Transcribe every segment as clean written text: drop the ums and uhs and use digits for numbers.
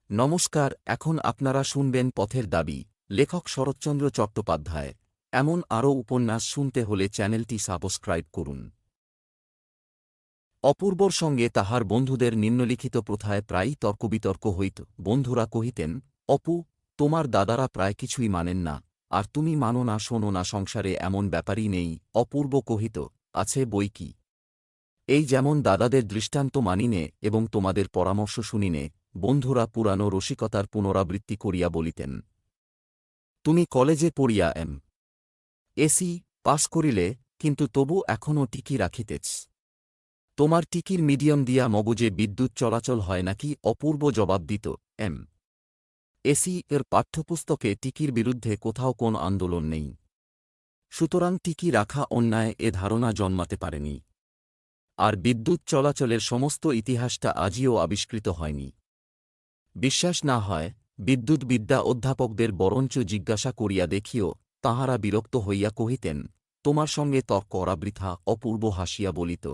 নমস্কার, এখন আপনারা শুনবেন পথের দাবি, লেখক শরৎচন্দ্র চট্টোপাধ্যায়। এমন আরও উপন্যাস শুনতে হলে চ্যানেলটি সাবস্ক্রাইব করুন। অপূর্বর সঙ্গে তাহার বন্ধুদের নিম্নলিখিত প্রথায় প্রায়ই তর্কবিতর্ক হইত। বন্ধুরা কহিতেন, অপু, তোমার দাদারা প্রায় কিছুই মানেন না, আর তুমি মানো না শোনো না, সংসারে এমন ব্যাপারই নেই। অপূর্ব কহিত, আছে বই কি। এই যেমন দাদাদের দৃষ্টান্ত মানিনে এবং তোমাদের পরামর্শ শুনিনে। বন্ধুরা পুরানো রসিকতার পুনরাবৃত্তি করিয়া বলিতেন, তুমি কলেজে পড়িয়া এসি পাস করিলে, কিন্তু তবু এখনও টিকি রাখিতেছ। তোমার টিকির মিডিয়াম দিয়া মগজে বিদ্যুৎ চলাচল হয় নাকি? অপূর্ব জবাব দিত, এসি এর পাঠ্যপুস্তকে টিকির বিরুদ্ধে কোথাও কোন আন্দোলন নেই, সুতরাং টিকি রাখা অন্যায় এ ধারণা জন্মাতে পারেনি। আর বিদ্যুৎ চলাচলের সমস্ত ইতিহাসটা আজিও আবিষ্কৃত হয়নি। বিশ্বাস না হয় বিদ্যুৎবিদ্যা অধ্যাপকদের বরঞ্চ জিজ্ঞাসা করিয়া দেখিও। তাঁহারা বিরক্ত হইয়া কহিতেন, তোমার সঙ্গে তর্ক করা বৃথা। অপূর্ব হাসিয়া বলিত,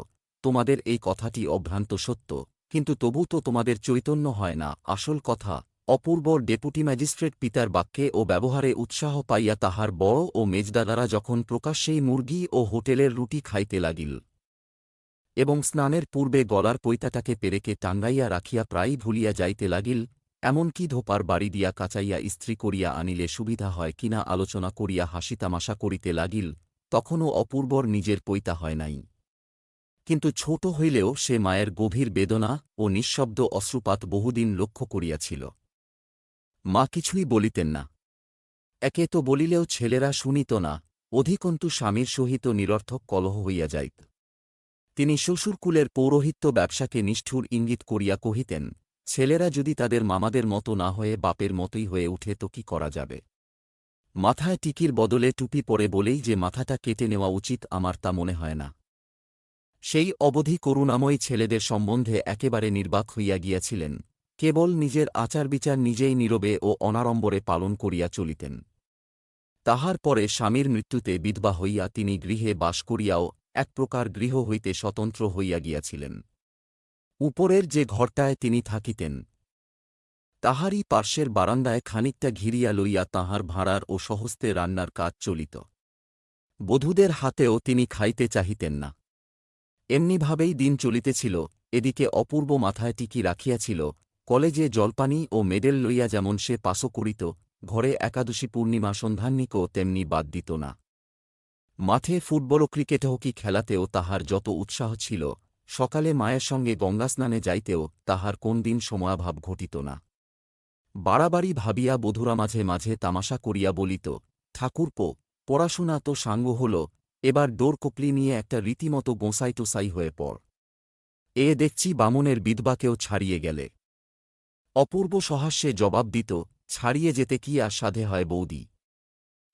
তোমাদের এই কথাটি অভ্রান্ত সত্য, কিন্তু তবু তো তোমাদের চৈতন্য হয় না। আসল কথা, অপূর্বর ডেপুটি ম্যাজিস্ট্রেট পিতার বাক্যে ও ব্যবহারে উৎসাহ পাইয়া তাহার বড় ও মেজদাদারা যখন প্রকাশ্যেই মুরগি ও হোটেলের রুটি খাইতে লাগিল এবং স্নানের পূর্বে গলার পৈতাটাকে পেরেকে টাঙ্গাইয়া রাখিয়া প্রায়ই ভুলিয়া যাইতে লাগিল, এমনকি ধোপার বাড়ি দিয়া কাচাইয়া ইস্ত্রি করিয়া আনিলে সুবিধা হয় কিনা আলোচনা করিয়া হাসিতামাশা করিতে লাগিল, তখনও অপূর্বর নিজের পৈতা হয় নাই। কিন্তু ছোট হইলেও সে মায়ের গভীর বেদনা ও নিঃশব্দ অশ্রুপাত বহুদিন লক্ষ্য করিয়াছিল। মা কিছুই বলিতেন না। একে তো বলিলেও ছেলেরা শুনিত না, অধিকন্তু স্বামীর সহিত নিরর্থক কলহ হইয়া যাইত। তিনি শ্বশুরকুলের পৌরোহিত্য ব্যবসাকে নিষ্ঠুর ইঙ্গিত করিয়া কহিতেন, ছেলেরা যদি তাদের মামাদের মতো না হয়ে বাপের মতোই হয়ে উঠে তো কি করা যাবে। মাথায় টিকির বদলে টুপি পরে বলেই যে মাথাটা কেটে নেওয়া উচিত আমার তা মনে হয় না। সেই অবধি করুণাময়ী ছেলেদের সম্বন্ধে একেবারে নির্বাক হইয়া গিয়াছিলেন, কেবল নিজের আচার বিচার নিজেই নীরবে ও অনাড়ম্বরে পালন করিয়া চলিতেন। তাহার পরে স্বামীর মৃত্যুতে বিধবা হইয়া তিনি গৃহে বাস করিয়াও এক প্রকার গৃহ হইতে স্বতন্ত্র হইয়া গিয়াছিলেন। উপরের যে ঘরটায় তিনি থাকিতেন, তাহারই পার্শ্বের বারান্দায় খানিকটা ঘিরিয়া লইয়া তাঁহার ভাঁড়ার ও স্বহস্তে রান্নার কাজ চলিত। বধূদের হাতেও তিনি খাইতে চাহিতেন না। এমনিভাবেই দিন চলিতেছিল। এদিকে অপূর্ব মাথায় টিকি রাখিয়াছিল, কলেজে জলপানি ও মেডেল লইয়া যেমন সে পাসও করিত, ঘরে একাদশী পূর্ণিমা সন্ধ্যাহ্নিকও তেমনি বাদ দিত না। মাঠে ফুটবল ও ক্রিকেট হকি খেলাতেও তাহার যত উৎসাহ ছিল, সকালে মায়ের সঙ্গে গঙ্গাস্নানে যাইতেও তাহার কোন দিন সময়াভাব ঘটিত না। বাড়াবাড়ি ভাবিয়া বধূরা মাঝে মাঝে তামাশা করিয়া বলিত, ঠাকুরপো, পড়াশোনা তো সাঙ্গ হল, এবার ডোর কোপলি নিয়ে একটা রীতিমতো গোঁসাই টোসাই হয়ে পড়। এ দেখছি বামুনের বিধবাকেও ছাড়িয়ে গেলে। অপূর্ব সহাস্যে জবাব দিত, ছাড়িয়ে যেতে কি আর সাধে হয় বৌদি।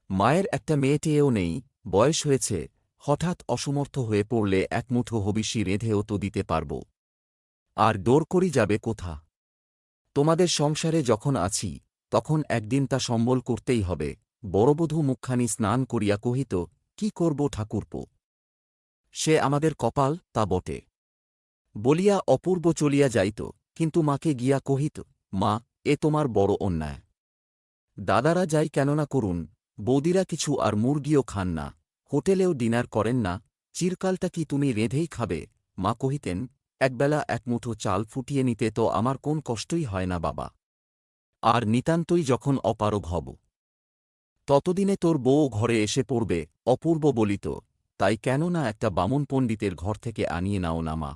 মায়ের একটা মেয়েটেও নেই, বয়স হয়েছে, হঠাৎ অসমর্থ হয়ে পড়লে এক মুঠো হবিষি রেঁধেও তো দিতে পারব। আর ডোর করি যাবে কোথা? তোমাদের সংসারে যখন আছি, তখন একদিন তা সম্বল করতেই হবে। বড়বধূ মুখখানি স্নান করিয়া কহিত, কি করব ঠাকুরপো, সে আমাদের কপাল, তা বটে। বলিয়া অপূর্ব চলিয়া যাইত, কিন্তু মাকে গিয়া কহিত, মা, এ তোমার বড় অন্যায়। দাদারা যাই কেননা করুন, বৌদিরা কিছু আর মুরগিও খান না, হোটেলেও ডিনার করেন না, চিরকালটা কি তুমি রেঁধেই খাবে? মা কহিতেন, একবেলা এক মুঠো চাল ফুটিয়ে নিতে তো আমার কোন কষ্টই হয় না বাবা। আর নিতান্তই যখন অপারগ হব, ততদিনে তোর বউ ঘরে এসে পড়বে। অপূর্ব বলিত, তাই কেন না একটা বামুন পণ্ডিতের ঘর থেকে আনিয়ে নাও না মা।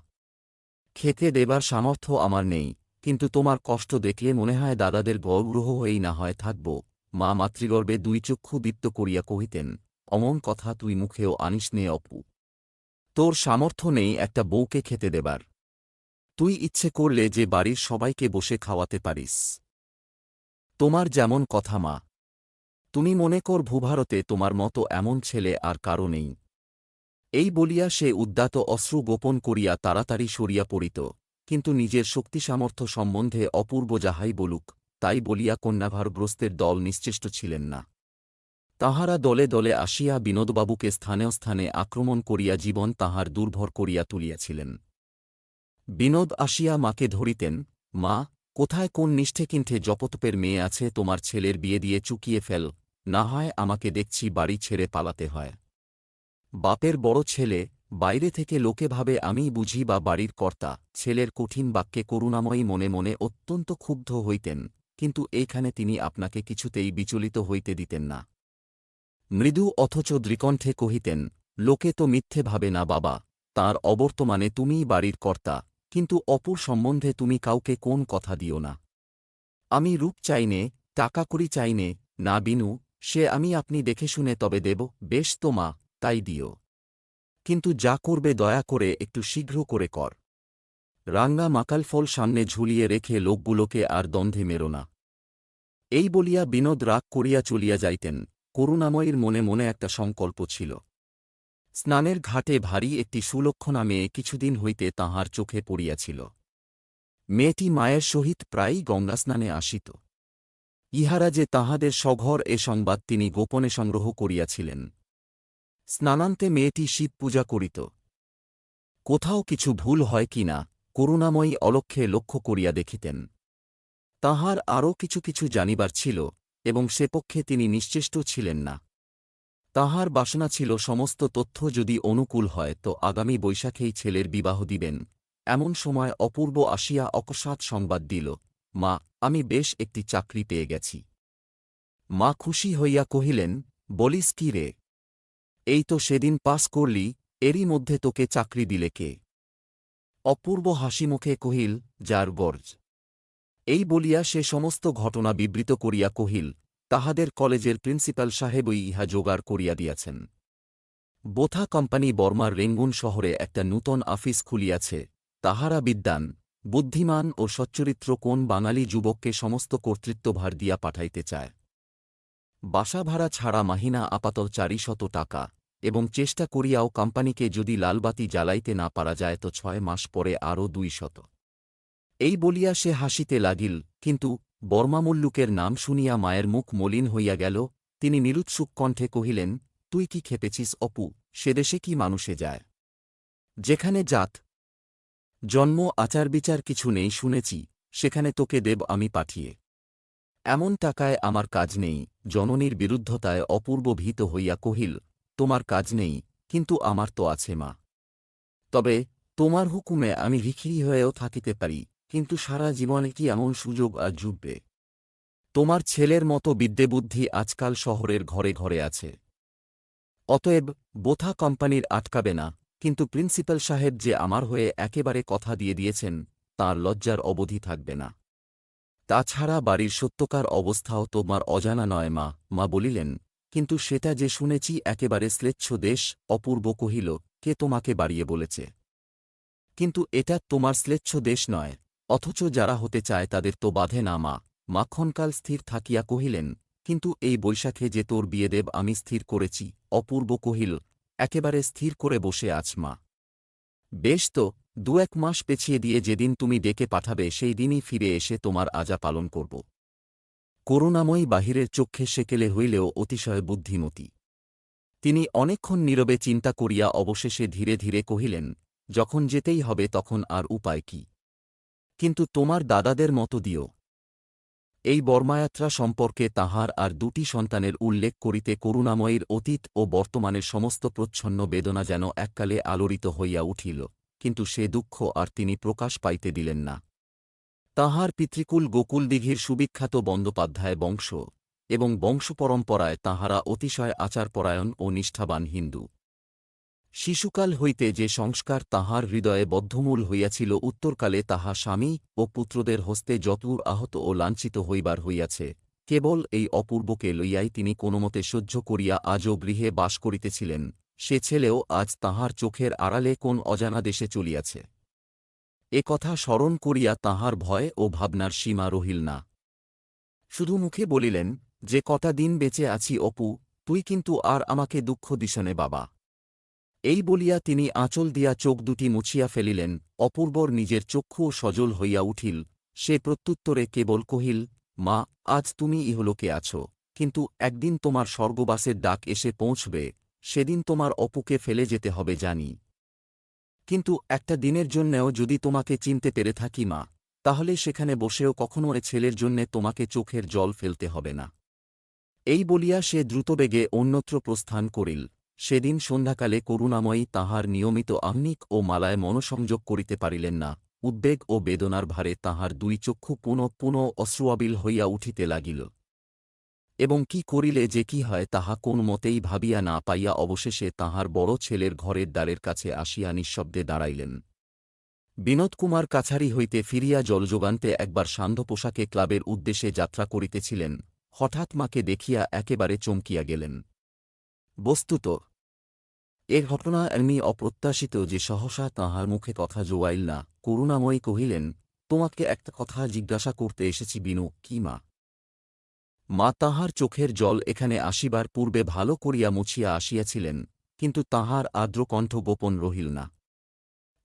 খেতে দেবার সামর্থ্য আমার নেই, কিন্তু তোমার কষ্ট দেখলে মনে হয় দাদাদের গর্ভগ্রহ হয়েই না হয় থাকব। মা মাতৃগর্বে দুই চক্ষু দীপ্ত করিয়া কহিতেন, অমন কথা তুই মুখেও আনিস নে অপু। তোর সামর্থ্য নেই একটা বউকে খেতে দেবার। তুই ইচ্ছে করলে যে বাড়ির সবাইকে বসে খাওয়াতে পারিস। তোমার যেমন কথা মা, তুমি মনে কর ভূভারতে তোমার মতো এমন ছেলে আর কারো নেই। এই বলিয়া সে উদ্দাত অশ্রু গোপন করিয়া তাড়াতাড়ি সরিয়া পড়িত, কিন্তু নিজের শক্তিসামর্থ্য সম্বন্ধে অপূর্ব যাহাই বলুক, তাই বলিয়া কন্যাভারগ্রস্তের দল নিশ্চেষ্ট ছিলেন না। তাঁহারা দলে দলে আসিয়া বিনোদবাবুকে স্থানে স্থানে আক্রমণ করিয়া জীবন তাঁহার দুর্ভর করিয়া তুলিয়াছিলেন। বিনোদ আসিয়া মাকে ধরিতেন, মা, কোথায় কোন নিষ্ঠে জপতপের মেয়ে আছে তোমার ছেলের বিয়ে দিয়ে চুকিয়ে ফেল, না হয় আমাকে দেখছি বাড়ি ছেড়ে পালাতে হয়। বাপের বড় ছেলে, বাইরে থেকে লোকে ভাবে আমিই বুঝি বা বাড়ির কর্তা। ছেলের কঠিন বাক্যে করুণাময়ী মনে মনে অত্যন্ত ক্ষুব্ধ হইতেন, কিন্তু এইখানে তিনি আপনাকে কিছুতেই বিচলিত হইতে দিতেন না। মৃদু অথচ দৃকণ্ঠে কহিতেন, লোকে তো মিথ্যে ভাবে না বাবা, তাঁর অবর্তমানে তুমিই বাড়ির কর্তা, কিন্তু অপুর সম্বন্ধে তুমি কাউকে কোন কথা দিও না। আমি রূপ চাইনে, টাকা কড়ি চাইনে, না বিনু, সে আমি আপনি দেখে শুনে তবে দেব। বেশ তো মা, তাই দিও, কিন্তু যা করবে দয়া করে একটু শীঘ্র করে কর। রাঙ্গা মাকালফল সামনে ঝুলিয়ে রেখে লোকগুলোকে আর দ্বন্দ্বে মেরো না। এই বলিয়া বিনোদ রাগ করিয়া চলিয়া যাইতেন। করুণাময়ীর মনে মনে একটা সংকল্প ছিল। স্নানের ঘাটে ভারী একটি সুলক্ষণা মেয়ে কিছুদিন হইতে তাঁহার চোখে পড়িয়াছিল। মেয়েটি মায়ের সহিত প্রায়ই গঙ্গাস্নানে আসিত। ইহারা যে তাঁহাদের স্বঘর এ সংবাদ তিনি গোপনে সংগ্রহ করিয়াছিলেন। স্নানান্তে মেয়েটি শিব পূজা করিত। কোথাও কিছু ভুল হয় কি না করুণাময়ী অলক্ষ্যে লক্ষ্য করিয়া দেখিতেন। তাঁহার আরও কিছু কিছু জানিবার ছিল, এবং সে পক্ষে তিনি নিশ্চেষ্ট ছিলেন না। তাঁহার বাসনা ছিল সমস্ত তথ্য যদি অনুকূল হয় তো আগামী বৈশাখেই ছেলের বিবাহ দিবেন। এমন সময় অপূর্ব আসিয়া অকস্মাৎ সংবাদ দিল, মা, আমি বেশ একটি চাকরি পেয়ে গেছি। মা খুশি হইয়া কহিলেন, বলিস কি রে? এই তো সেদিন পাস করলি, এরই মধ্যে তোকে চাকরি দিলে কে? অপূর্ব হাসিমুখে কহিল, যার গর্জ। এই বলিয়া সে সমস্ত ঘটনা বিবৃত করিয়া কহিল, তাহাদের কলেজের প্রিন্সিপাল সাহেবই ইহা জোগাড় করিয়া দিয়াছেন। বোথা কোম্পানি বর্মার রেঙ্গুন শহরে একটা নূতন আফিস খুলিয়াছে। তাহারা বিদ্বান, বুদ্ধিমান ও সচ্চরিত্র কোন বাঙালি যুবককে সমস্ত কর্তৃত্বভার দিয়া পাঠাইতে চায়। বাসা ভাড়া ছাড়া মাহিনা আপাতত 400 টাকা, এবং চেষ্টা করিয়াও কোম্পানিকে যদি লালবাতি জ্বালাইতে না পারা যায় তো 6 মাস পরে আরও 200। এই বলিয়া সে হাসিতে লাগিল, কিন্তু বর্মামুল্লুকের নাম শুনিয়া মায়ের মুখ মলিন হইয়া গেল। তিনি নিরুৎসুক কণ্ঠে কহিলেন, তুই কি খেপেছিস অপু? সে দেশে কি মানুষে যায়, যেখানে জাত জন্ম আচার বিচার কিছু নেই শুনেছি, সেখানে তোকে দেব আমি পাঠিয়ে? এমন টাকায় আমার কাজ নেই। জননীর বিরুদ্ধতায় অপূর্ব ভীত হইয়া কহিল, তোমার কাজ নেই, কিন্তু আমার তো আছে মা। তবে তোমার হুকুমে আমি ভিখিরি হয়েও থাকিতে পারি, কিন্তু সারা জীবনে কি এমন সুযোগ আর জুটবে? তোমার ছেলের মতো বিদ্যেবুদ্ধি আজকাল শহরের ঘরে ঘরে আছে। অতএব বোথা কোম্পানির আটকাবে না, কিন্তু প্রিন্সিপাল সাহেব যে আমার হয়ে একেবারে কথা দিয়ে দিয়েছেন, তাঁর লজ্জার অবধি থাকবে না। তাছাড়া বাড়ির সত্যকার অবস্থাও তোমার অজানা নয় মা। মা বলিলেন, কিন্তু সেটা যে শুনেছি একেবারে শ্লেচ্ছ দেশ। অপূর্ব কহিল, কে তোমাকে বাড়িয়ে বলেছে? কিন্তু এটা তোমার শ্লেচ্ছ দেশ নয়, অথচ যারা হতে চায় তাদের তো বাধে না মা। মাক্ষণকাল স্থির থাকিয়া কহিলেন, কিন্তু এই বৈশাখে যে তোর বিয়ে দেব আমি স্থির করেছি। অপূর্ব কহিল, একেবারে স্থির করে বসে আছ মা। বেশ তো, 2-1 মাস পেছিয়ে দিয়ে যেদিন তুমি ডেকে পাঠাবে সেই দিনই ফিরে এসে তোমার আজা পালন করব। করুণাময়ী বাহিরের চক্ষে সেকেলে হইলেও অতিশয় বুদ্ধিমতী। তিনি অনেকক্ষণ নীরবে চিন্তা করিয়া অবশেষে ধীরে ধীরে কহিলেন, যখন যেতেই হবে তখন আর উপায় কি? কিন্তু তোমার দাদাদের মতো দিও। এই বর্মায়াত্রা সম্পর্কে তাঁহার আর 2টি সন্তানের উল্লেখ করিতে করুণাময়ীর অতীত ও বর্তমানের সমস্ত প্রচ্ছন্ন বেদনা যেন এককালে আলোড়িত হইয়া উঠিল, কিন্তু সে দুঃখ আর তিনি প্রকাশ পাইতে দিলেন না। তাঁহার পিতৃকুল গোকুলদিঘির সুবিখ্যাত বন্দ্যোপাধ্যায় বংশ, এবং বংশপরম্পরায় তাঁহারা অতিশয় আচারপরায়ণ ও নিষ্ঠাবান হিন্দু। শিশুকাল হইতে যে সংস্কার তাঁহার হৃদয়ে বদ্ধমূল হইয়াছিল উত্তরকালে তাহা স্বামী ও পুত্রদের হস্তে যতদূর আহত ও লাঞ্ছিত হইবার হইয়াছে, কেবল এই অপূর্বকে লইয়াই তিনি কোনোমতে সহ্য করিয়া আজও গৃহে বাস করিতেছিলেন। সে ছেলেও আজ তাঁহার চোখের আড়ালে কোন অজানা দেশে চলিয়াছে। এ কথা স্মরণ করিয়া তাঁহার ভয় ও ভাবনার সীমা রহিল না। শুধু মুখে বলিলেন, যে কটা দিন বেঁচে আছি অপু, তুই কিন্তু আর আমাকে দুঃখ দিসনে বাবা। এই বলিয়া তিনি আঁচল দিয়া চোখ দুটি মুছিয়া ফেলিলেন। অপূর্বর নিজের চক্ষুও সজল হইয়া উঠিল। সে প্রত্যুত্তরে কেবল কহিল, মা, আজ তুমি ইহলোকে আছো, কিন্তু একদিন তোমার স্বর্গবাসের ডাক এসে পৌঁছবে, সেদিন তোমার অপুকে ফেলে যেতে হবে জানি। কিন্তু একটা দিনের জন্যেও যদি তোমাকে চিনতে পেরে থাকি মা, তাহলে সেখানে বসেও কখনো এ ছেলের জন্যে তোমাকে চোখের জল ফেলতে হবে না। এই বলিয়া সে দ্রুতবেগে অন্যত্র প্রস্থান করিল। সেদিন সন্ধ্যাকালে করুণাময়ী তাঁহার নিয়মিত আহ্নিক ও মালায় মনসংযোগ করিতে পারিলেন না। উদ্বেগ ও বেদনার ভারে তাঁহার দুই চক্ষু পুনঃ পুনঃ অশ্রুয়াবিল হইয়া উঠিতে লাগিল, এবং কি করিলে যে কি হয় তাহা কোন মতেই ভাবিয়া না পাইয়া অবশেষে তাঁহার বড় ছেলের ঘরের দ্বারের কাছে আসিয়া নিঃশব্দে দাঁড়াইলেন। বিনোদকুমার কাছারি হইতে ফিরিয়া জলযোগান্তে একবার সান্ধ্য পোশাকে ক্লাবের উদ্দেশ্যে যাত্রা করিতেছিলেন, হঠাৎ মাকে দেখিয়া একেবারে চমকিয়া গেলেন। বস্তুত এ ঘটনা এমনি অপ্রত্যাশিত যে সহসা তাঁহার মুখে কথা জোয়াইল না। করুণাময়ী কহিলেন, তোমাকে একটা কথা জিজ্ঞাসা করতে এসেছি বিনু। কি মা? মা তাঁহার চোখের জল এখানে আসিবার পূর্বে ভালো করিয়া মুছিয়া আসিয়াছিলেন, কিন্তু তাঁহার আর্দ্র কণ্ঠ গোপন রহিল না।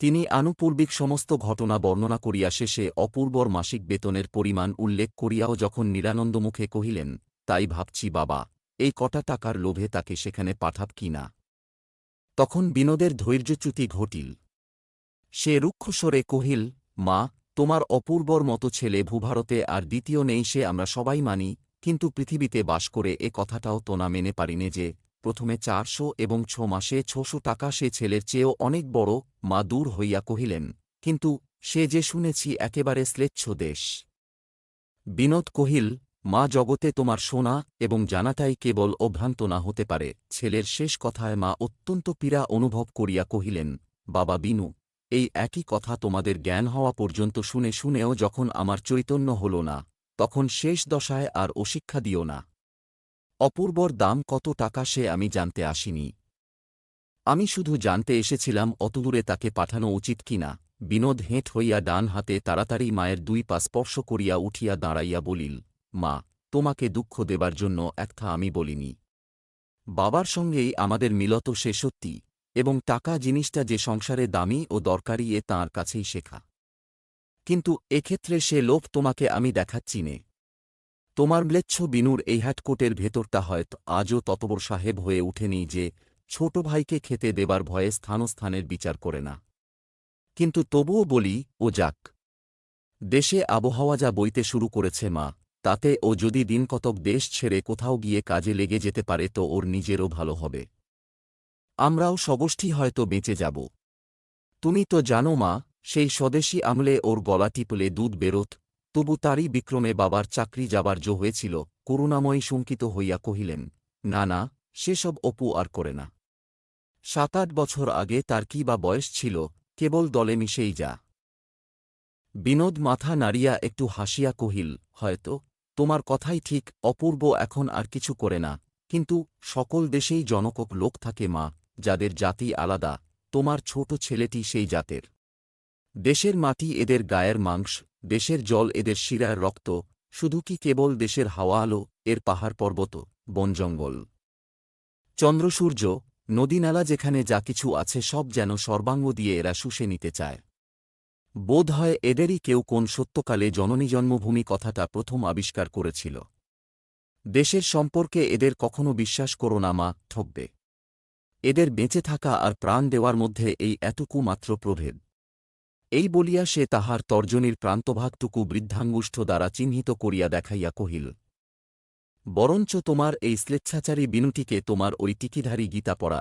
তিনি আনুপূর্বিক সমস্ত ঘটনা বর্ণনা করিয়া শেষে অপূর্বর মাসিক বেতনের পরিমাণ উল্লেখ করিয়াও যখন নিরানন্দমুখে কহিলেন, তাই ভাবছি বাবা, এই কটা টাকার লোভে তাকে সেখানে পাঠাব কি না। তখন বিনোদের ধৈর্যচ্যুতি ঘটিল। সে রুক্ষস্বরে কহিল, মা, তোমার অপূর্বর মতো ছেলে ভূভারতে আর দ্বিতীয় নেই সে আমরা সবাই মানি, কিন্তু পৃথিবীতে বাস করে এ কথাটাও তো না মেনে পারিনে যে প্রথমে 400 এবং 6 মাসে 600 টাকা সে ছেলের চেয়েও অনেক বড়। মা দূর হইয়া কহিলেন, কিন্তু সে যে শুনেছি একেবারে শ্লেচ্ছ দেশ। বিনোদ কহিল, মা, জগতে তোমার শোনা এবং জানাটাই কেবল অভ্রান্ত না হতে পারে। ছেলের শেষ কথায় মা অত্যন্ত পীড়া অনুভব করিয়া কহিলেন, বাবা বিনু, এই একই কথা তোমাদের জ্ঞান হওয়া পর্যন্ত শুনে শুনেও যখন আমার চৈতন্য হল না, তখন শেষ দশায় আর অশিক্ষা দিও না। অপূর্বর দাম কত টাকা সে আমি জানতে আসিনি। আমি শুধু জানতে এসেছিলাম অতদূরে তাকে পাঠানো উচিত কিনা। বিনোদ হেঁট হইয়া ডান হাতে তাড়াতাড়ি মায়ের 2 পা স্পর্শ করিয়া উঠিয়া দাঁড়াইয়া বলিল, মা, তোমাকে দুঃখ দেবার জন্য একটা আমি বলিনি। বাবার সঙ্গেই আমাদের মিলত সে সত্যি, এবং টাকা জিনিসটা যে সংসারে দামি ও দরকারি এ তাঁর কাছেই শেখা। কিন্তু এক্ষেত্রে সে লোভ তোমাকে আমি দেখাচ্ছি নে। তোমার ম্লেচ্ছ বিনুর এই হ্যাটকোটের ভেতরটা হয়তো আজও ততবর সাহেব হয়ে উঠেনি যে ছোট ভাইকে খেতে দেবার ভয়ে স্থানস্থানের বিচার করে না। কিন্তু তবুও বলি, ও যাক। দেশে আবহাওয়া যা বইতে শুরু করেছে মা, তাতে ও যদি দিনকতক দেশ ছেড়ে কোথাও গিয়ে কাজে লেগে যেতে পারে তো ওর নিজেরও ভালো হবে। আমরাও সগোষ্ঠী হয়তো বেঁচে যাব। তুমি তো জানো মা, সেই স্বদেশী আমলে ওর গলা টিপলে দুধ বেরোত, তবু তারই বিক্রমে বাবার চাকরি যাবার জো হয়েছিল। করুণাময়ী শঙ্কিত হইয়া কহিলেন, না না, সেসব অপু আর করে না। 7-8 বছর আগে তার কি বা বয়স ছিল, কেবল দলে মিশেই যা। বিনোদ মাথা নাড়িয়া একটু হাসিয়া কহিল, হয়তো। তোমার কথাই ঠিক, অপূর্ব এখন আর কিছু করে না, কিন্তু সকল দেশেই জনকক লোক থাকে মা, যাদের জাতি আলাদা। তোমার ছোট ছেলেটি সেই জাতের। দেশের মাটি এদের গায়ের মাংস, দেশের জল এদের শিরার রক্ত। শুধু কি কেবল দেশের হাওয়া আলো, এর পাহাড় পর্বত, বনজঙ্গল, চন্দ্রসূর্য, নদীনালা, যেখানে যা কিছু আছে সব যেন সর্বাঙ্গ দিয়ে এরা শুষে নিতে চায়। বোধ হয় এদেরই কেউ কোন সত্যকালে জননী জন্মভূমি কথাটা প্রথম আবিষ্কার করেছিল। দেশের সম্পর্কে এদের কখনো বিশ্বাস করো না মা, ঠকবে। এদের বেঁচে থাকা আর প্রাণ দেওয়ার মধ্যে এই এতটুকু মাত্র প্রভেদ। এই বলিয়া সে তাহার তর্জনীর প্রান্তভাগটুকু বৃদ্ধাঙ্গুষ্ঠ দ্বারা চিহ্নিত করিয়া দেখাইয়া কহিল, বরঞ্চ তোমার এই স্লেচ্ছাচারী বিনুটিকে তোমার ওই টিকিধারী গীতা পড়া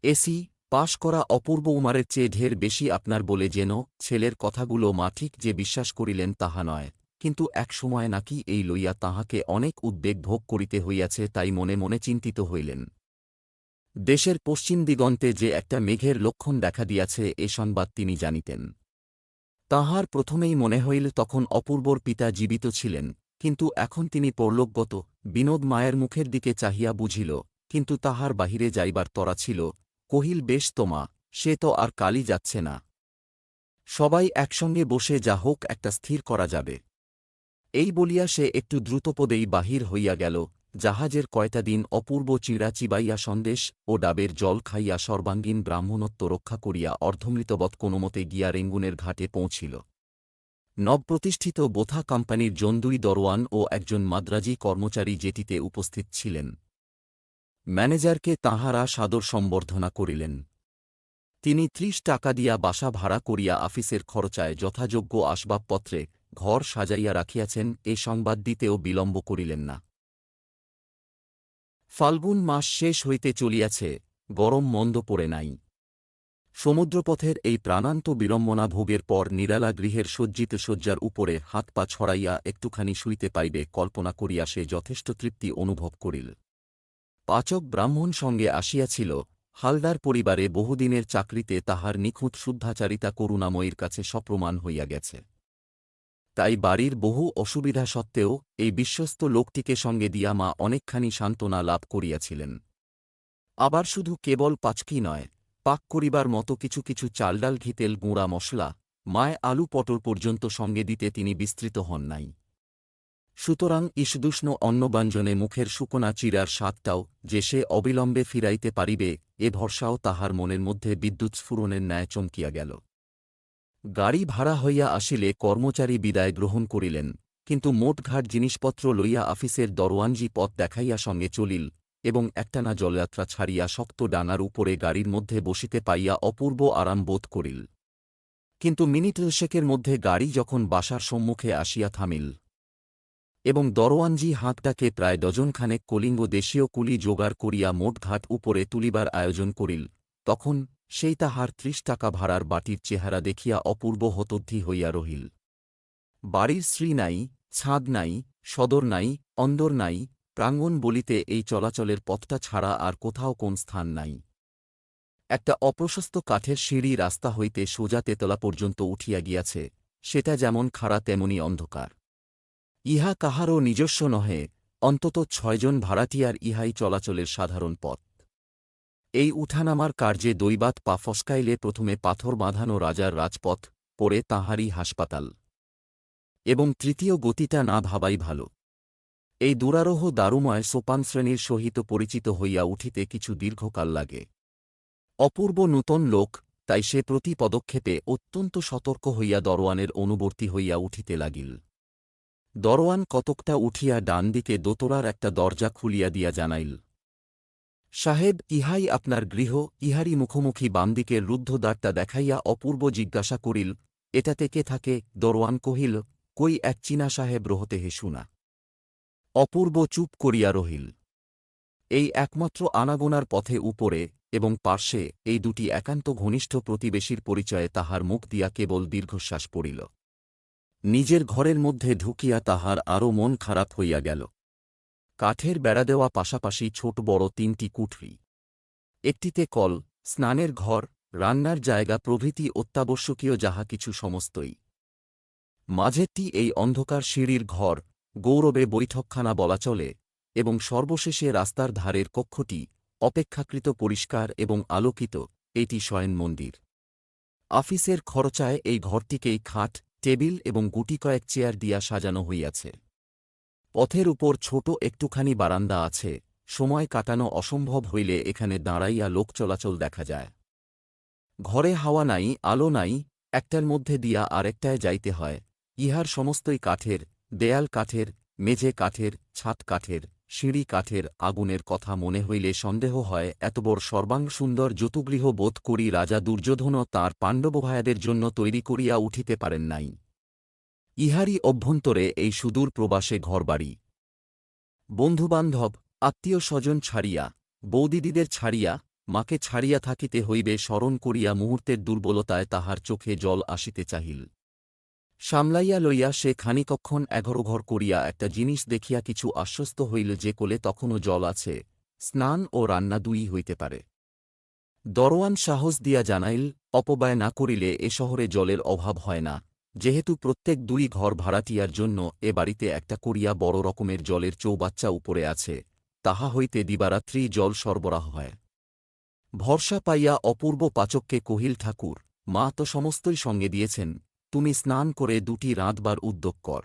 এসি পাশ করা অপূর্ব উমারের চেয়ে ঢের বেশি আপনার বলে যেন। ছেলের কথাগুলো মা ঠিক যে বিশ্বাস করিলেন তাহা নয়, কিন্তু এক সময় নাকি এই লইয়া তাহাকে অনেক উদ্বেগ ভোগ করিতে হইয়াছে, তাই মনে মনে চিন্তিত হইলেন। দেশের পশ্চিম দিগন্তে যে একটা মেঘের লক্ষণ দেখা দিয়াছে এ সংবাদ তিনি জানিতেন। তাঁহার প্রথমেই মনে হইল তখন অপূর্বর পিতা জীবিত ছিলেন, কিন্তু এখন তিনি পরলোকগত। বিনোদ মায়ের মুখের দিকে চাহিয়া বুঝিল, কিন্তু তাহার বাহিরে যাইবার তরা ছিল। কহিল, বেশ তো মা, সে তো আর কালই যাচ্ছে না। সবাই একসঙ্গে বসে যা হোক একটা স্থির করা যাবে। এই বলিয়া সে একটু দ্রুতপদেই বাহির হইয়া গেল। জাহাজের কয়টা দিন অপূর্ব চিড়া চিবাইয়া সন্দেশ ও ডাবের জল খাইয়া সর্বাঙ্গীন ব্রাহ্মণত্ব রক্ষা করিয়া অর্ধমৃতবৎ কোনোমতে গিয়া রেঙ্গুনের ঘাটে পৌঁছিল। নবপ্রতিষ্ঠিত বোথা কোম্পানির জন্দুই দরওয়ান ও একজন মাদ্রাজি কর্মচারী জেটিতে উপস্থিত ছিলেন। ম্যানেজারকে তাঁহারা সাদর সম্বর্ধনা করিলেন। তিনি ৩০ টাকা দিয়া বাসা ভাড়া করিয়া আফিসের খরচায় যথাযোগ্য আসবাবপত্রে ঘর সাজাইয়া রাখিয়াছেন, এ সংবাদ দিতেও বিলম্ব করিলেন না। ফাল্গুন মাস শেষ হইতে চলিয়াছে, গরম মন্দ পড়ে নাই। সমুদ্রপথের এই প্রাণান্ত বিড়ম্বনা ভোগের পর নিরালা গৃহের সজ্জিত শয্যার উপরে হাত পা ছড়াইয়া একটুখানি শুইতে পাইবে কল্পনা করিয়া সে যথেষ্ট তৃপ্তি অনুভব করিল। পাচক ব্রাহ্মণ সঙ্গে আসিয়াছিল। হালদার পরিবারে বহুদিনের চাকরিতে তাহার নিখুঁত শুদ্ধাচারিতা করুণাময়ীর কাছে সপ্রমাণ হইয়া গেছে। তাই বাড়ির বহু অসুবিধা সত্ত্বেও এই বিশ্বস্ত লোকটিকে সঙ্গে দিয়া মা অনেকখানি সান্ত্বনা লাভ করিয়াছিলেন। আবার শুধু কেবল পাচকি নয়, পাক করিবার মতো কিছু কিছু চালডাল ঘিতেল গুঁড়া মশলা, মায় আলু পটল পর্যন্ত সঙ্গে দিতে তিনি বিস্তৃত হন নাই। সুতরাং ঈষদুষ্ণ অন্নব্যঞ্জনে মুখের শুকনা চিরার স্বাদটাও যে সে অবিলম্বে ফিরাইতে পারিবে, এ ভরসাও তাহার মনের মধ্যে বিদ্যুৎস্ফুরণের ন্যায় চমকিয়া গেল। গাড়ি ভাড়া হইয়া আসিলে কর্মচারী বিদায় গ্রহণ করিলেন, কিন্তু মোটঘাট জিনিসপত্র লইয়া আফিসের দরওয়ানজি পথ দেখাইয়া সঙ্গে চলিল এবং একটানা জলযাত্রা ছাড়িয়া শক্ত ডানার উপরে গাড়ির মধ্যে বসিতে পাইয়া অপূর্ব আরাম বোধ করিল। কিন্তু মিনিট 10 মধ্যে গাড়ি যখন বাসার সম্মুখে আসিয়া থামিল এবং দরওয়ানজি হাঁকটাকে প্রায় ডজনখানেক কলিঙ্গ দেশীয় কুলি জোগাড় করিয়া মোটঘাট উপরে তুলিবার আয়োজন করিল, তখন সেই তাহার ৩০ টাকা ভাড়ার বাটির চেহারা দেখিয়া অপূর্ব হতোদ্ধি হইয়া রহিল। বাড়ির শ্রী নাই, ছাদ নাই, সদর নাই, অন্দর নাই, প্রাঙ্গণ বলিতে এই চলাচলের পথটা ছাড়া আর কোথাও কোন স্থান নাই। একটা অপ্রশস্ত কাঠের সিঁড়ি রাস্তা হইতে সোজা তেতলা পর্যন্ত উঠিয়া গিয়াছে, সেটা যেমন খাড়া তেমনি অন্ধকার। ইহা কাহারও নিজস্ব নহে, অন্তত ৬ জন ভাড়াটিয়ার ইহাই চলাচলের সাধারণ পথ। এই উঠানামার কার্যে দৈবাত পা ফসকাইলে প্রথমে পাথর বাঁধানো রাজার রাজপথ, পরে তাঁহারই হাসপাতাল, এবং তৃতীয় গতিটা না ভাবাই ভাল। এই দুরারোহ দারুময় সোপানশ্রেণীর সহিত পরিচিত হইয়া উঠিতে কিছু দীর্ঘকাল লাগে। অপূর্ব নূতন লোক, তাই সে প্রতি পদক্ষেপে অত্যন্ত সতর্ক হইয়া দরওয়ানের অনুবর্তী হইয়া উঠিতে লাগিল। দরওয়ান কতকটা উঠিয়া ডান দিকে দোতলার একটা দরজা খুলিয়া দিয়া জানাইল, সাহেব, ইহাই আপনার গৃহ। ইহারই মুখোমুখি বামদিকের রুদ্ধ দ্বারটা দেখাইয়া অপূর্ব জিজ্ঞাসা করিল, এটাতে কে থাকে? দরওয়ান কহিল, কই এক চীনা সাহেব রহতে হে শুনা। অপূর্ব চুপ করিয়া রহিল। এই একমাত্র আনাগোনার পথে উপরে এবং পার্শ্বে এই দুটি একান্ত ঘনিষ্ঠ প্রতিবেশীর পরিচয়ে তাহার মুখ দিয়া কেবল দীর্ঘশ্বাস পড়িল। নিজের ঘরের মধ্যে ঢুকিয়া তাহার আরও মন খারাপ হইয়া গেল। কাঠের বেড়া দেওয়া পাশাপাশি ছোট বড় ৩টি কুঠরি, একটিতে কল, স্নানের ঘর, রান্নার জায়গা প্রভৃতি অত্যাবশ্যকীয় যাহা কিছু সমস্তই। মাঝেরটি এই অন্ধকার সিঁড়ির ঘর, গৌরবে বৈঠকখানা বলা চলে, এবং সর্বশেষে রাস্তার ধারের কক্ষটি, অপেক্ষাকৃত পরিষ্কার এবং আলোকিত, এটি শয়ন মন্দির। আফিসের খরচায় এই ঘরটিকেই খাট, টেবিল এবং গুটিকয়েক চেয়ার দিয়া সাজানো হইয়াছে। পথের উপর ছোট একটুখানি বারান্দা আছে, সময় কাটানো অসম্ভব হইলে এখানে দাঁড়াইয়া লোক চলাচল দেখা যায়। ঘরে হাওয়া নাই, আলো নাই, একটার মধ্যে দিয়া আরেকটায় যাইতে হয়। ইহার সমস্তই কাঠের, দেয়াল কাঠের, মেঝে কাঠের, ছাদ কাঠের, সিঁড়ি কাঠের। আগুনের কথা মনে হইলে সন্দেহ হয় এতবড় সর্বাঙ্গ সুন্দর যতুগৃহ বোধ করি রাজা দুর্যোধনও তাঁর পাণ্ডবভায়াদের জন্য তৈরি করিয়া উঠিতে পারেন নাই। ইহারই অভ্যন্তরে এই সুদূর প্রবাসে ঘরবাড়ি। বন্ধুবান্ধব, আত্মীয় স্বজন ছাড়িয়া, বৌদিদিদের ছাড়িয়া, মাকে ছাড়িয়া থাকিতে হইবে স্মরণ করিয়া মুহূর্তের দুর্বলতায় তাহার চোখে জল আসিতে চাহিল। সামলাইয়া লইয়া সে খানিকক্ষণ এঘরোঘর করিয়া একটা জিনিস দেখিয়া কিছু আশ্বস্ত হইল যে কোলে তখনও জল আছে, স্নান ও রান্না দুই হইতে পারে। দরওয়ান সাহস দিয়া জানাইল, অপব্যয় না করিলে এ শহরে জলের অভাব হয় না, যেহেতু প্রত্যেক 2 ঘর ভাড়াটিয়ার জন্য এ বাড়িতে একটা করিয়া বড় রকমের জলের চৌবাচ্চা উপরে আছে, তাহা হইতে দিবারাত্রি জল সরবরাহ হয়। ভরসা পাইয়া অপূর্ব পাচককে কহিল, ঠাকুর, মা তো সমস্তই সঙ্গে দিয়েছেন, তুমি স্নান করে 2টি রাঁধবার উদ্যোগ কর।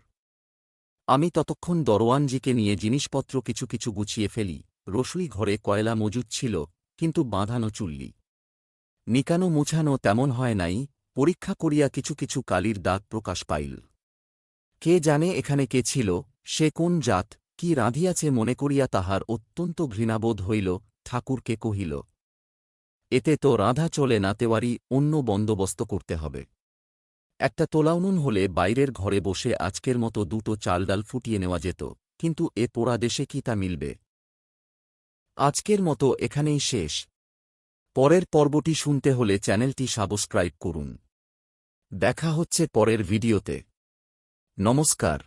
আমি ততক্ষণ দরওয়ানজিকে নিয়ে জিনিসপত্র কিছু কিছু গুছিয়ে ফেলি। রসুই ঘরে কয়লা মজুদ ছিল, কিন্তু বাঁধানো চুল্লি। নিকানো মুছানো তেমন হয় নাই, পরীক্ষা করিয়া কিছু কিছু কালির দাগ প্রকাশ পাইল। কে জানে এখানে কে ছিল, সে কোন জাত, কি রাঁধিয়াছে মনে করিয়া তাহার অত্যন্ত ঘৃণাবোধ হইল। ঠাকুরকে কহিল, এতে তো রাঁধা চলে না, তেওয়ারি অন্য বন্দোবস্ত করতে হবে। একটা তোলাউনুন হলে বাইরের ঘরে বসে আজকের মতো দুটো চাল ডাল ফুটিয়ে নেওয়া যেত, কিন্তু এ পোড়া দেশে কি তা মিলবে? আজকের মতো এখানেই শেষ। পরের পর্বটি শুনতে হলে চ্যানেলটি সাবস্ক্রাইব করুন। দেখা হচ্ছে পরের ভিডিওতে। নমস্কার।